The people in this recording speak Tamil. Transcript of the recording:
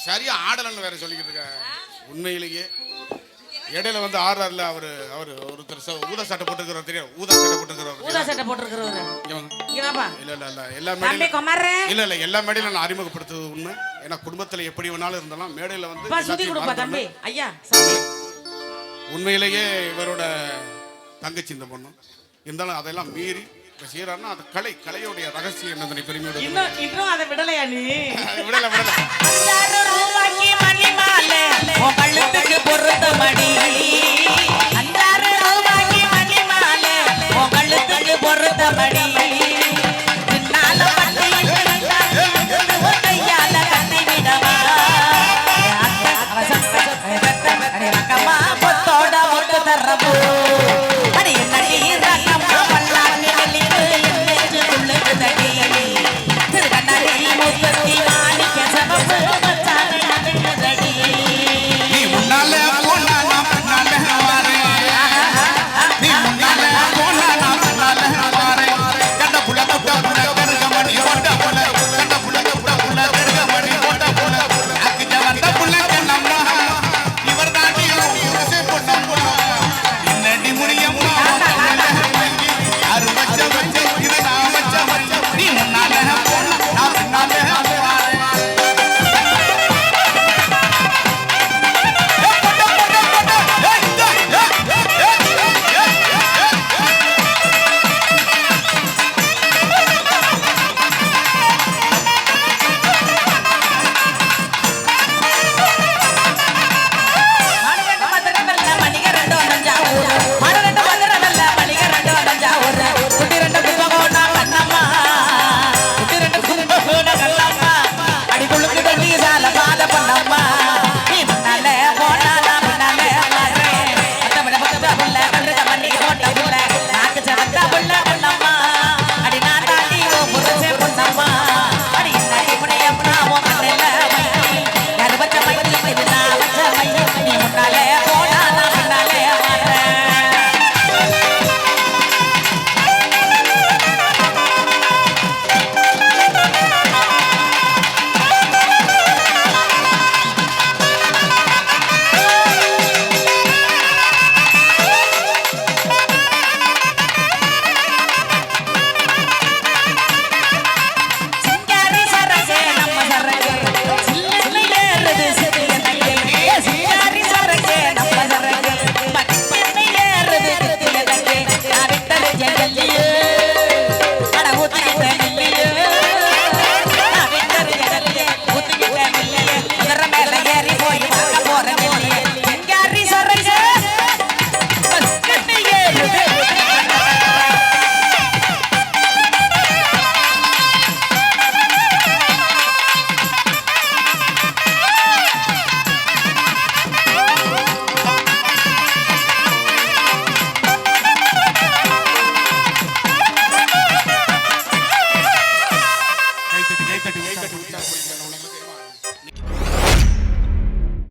சரியா ஆடலன்னு வேற சொல்லிக்கிட்டு இருக்க. உண்மையிலேயே இடையில வந்து ஆறாருல அவரு ஒருத்தர் ஊதா சட்டை போட்டுருக்கிறவர் தெரியும். ஊதா சட்டை போட்டுருக்கிறவர் எல்லா மேடையிலும் இல்ல எல்லா மேடையிலும் நான் அறிமுகப்படுத்துவது உண்மை. ஏன்னா குடும்பத்துல எப்படி வேணாலும் இருந்தாலும் மேடையில வந்து உண்மையிலேயே இவரோட தங்கச்சி இந்த பொண்ணு இருந்தாலும் அதெல்லாம் மீறி செய்யறாருன்னா அது கலையோடைய ரகசியம் என்னது பெருமையோட இன்னும் அதை விடலையா நீ? விடல கழுத்துக்கு பொறுத்த மடி அந்த ரூபாய்க்கு மணி மாலை கழுத்துக்கு பொறுத்த மடி